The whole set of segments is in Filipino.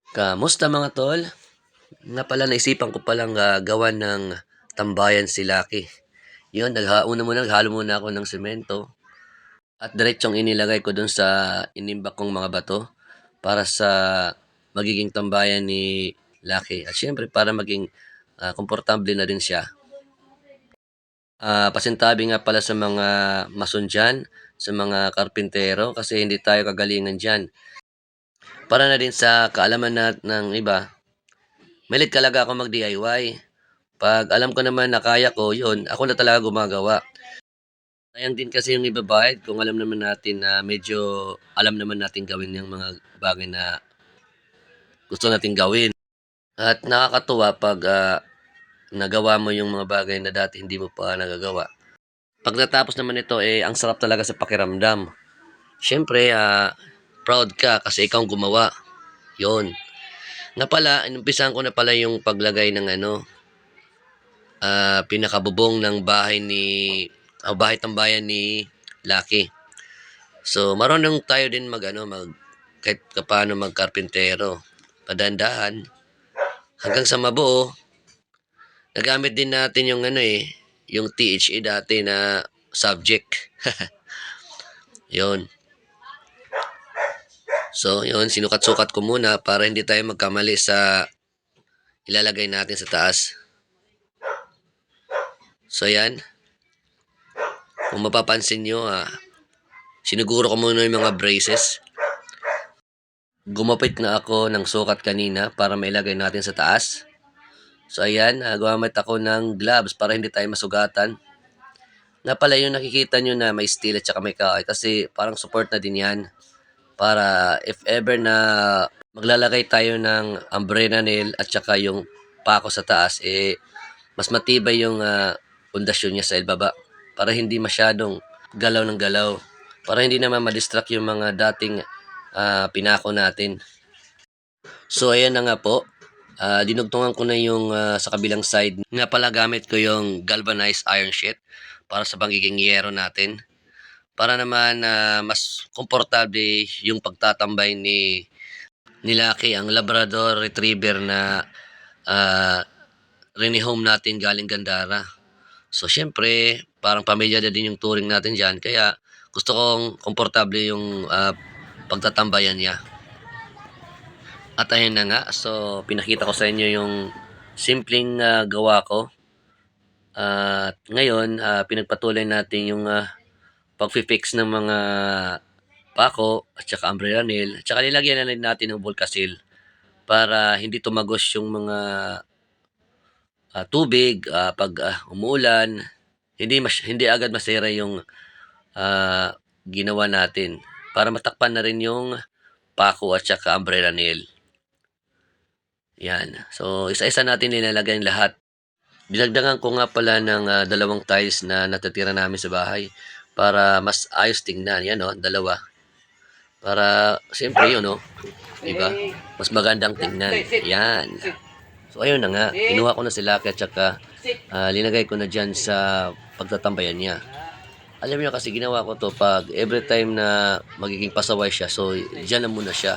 Kamusta mga tol? Nga pala naisipan ko palang gawan ng tambayan si Lucky. Yun, una muna naghalo muna ako ng semento at diretsong inilagay ko dun sa inimbak kong mga bato para sa magiging tambayan ni Lucky. At syempre para maging komportable na din siya. Pasintabi nga pala sa mga mason dyan, sa mga karpintero kasi hindi tayo kagalingan dyan. Para na din sa kaalaman ng iba, mahilig talaga ako mag-DIY. 'Pag alam ko naman na kaya ko, yun, ako na talaga gumagawa. Sayang din kasi yung ibabayad kung alam naman natin na medyo alam naman natin gawin yung mga bagay na gusto nating gawin. At nakakatuwa 'pag nagawa mo yung mga bagay na dati hindi mo pa nagagawa. Pagkatapos naman nito, ang sarap talaga sa pakiramdam. Siyempre, proud ka kasi ikaw ang gumawa. Yun. Nga pala, inumpisahan ko na pala yung paglagay ng pinakabubong ng bahay tambayan ni Lucky. So, marunong tayo din kahit paano magkarpintero. Padandahan. Hanggang sa mabuo, nagamit din natin yung yung THE dati na subject. Yon. So, yun, sinukat-sukat ko muna para hindi tayo magkamali sa ilalagay natin sa taas. So, yan. Kung mapapansin nyo, sinuguro ko muna yung mga braces. Gumapit na ako ng sukat kanina para mailagay natin sa taas. So ayan, gumamit ako ng gloves para hindi tayo masugatan. Nga pala yung nakikita nyo na may steel at saka may kahoy kasi parang support na din yan. Para if ever na maglalagay tayo ng umbrella nail at saka yung pako sa taas, mas matibay yung pundasyon niya sa ibaba. Para hindi masyadong galaw ng galaw. Para hindi naman ma-distract yung mga dating pinako natin. So ayan na nga po. Dinugtungan ko na yung sa kabilang side. Nga pala gamit ko yung galvanized iron sheet para sa pagiging yero natin. Para naman mas komportable yung pagtatambay ni Lucky, ang Labrador Retriever na rinihome natin galing Gandara. So syempre, parang pamilya na din yung touring natin dyan. Kaya gusto kong komportable yung pagtatambayan niya. At ayun na nga, so pinakita ko sa inyo yung simpleng gawa ko. At ngayon, pinagpatuloy natin yung pag-fix ng mga pako at saka umbrella nail. At saka nilagyan na rin natin ng Volcasil para hindi tumagos yung mga tubig pag umuulan. Hindi agad masira yung ginawa natin para matakpan na rin yung pako at saka umbrella nail. Yan. So, isa-isa natin nilalagay lahat. Dinagdagan ko nga pala ng dalawang tiles na natitira namin sa bahay para mas ayos tingnan. Yan dalawa. Para, siyempre yun diba? Mas magandang tingnan. Yan. So, ayun na nga. Kinuha ko na si Lucky at saka linagay ko na dyan sa pagtatambayan niya. Alam niyo kasi ginawa ko to pag every time na magiging pasaway siya, so dyan na muna siya.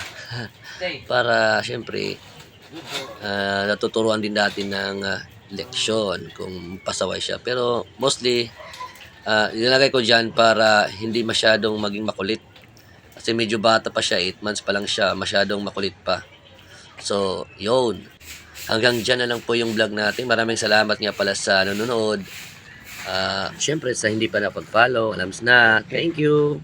Para, siyempre, natuturuan din natin ng leksyon kung pasaway siya. Pero mostly, ilalagay ko dyan para hindi masyadong maging makulit. Kasi medyo bata pa siya, 8 months pa lang siya, masyadong makulit pa. So, yun. Hanggang dyan na lang po yung vlog natin. Maraming salamat nga pala sa nanonood. Siyempre, sa hindi pa napag-follow, alam na. Thank you!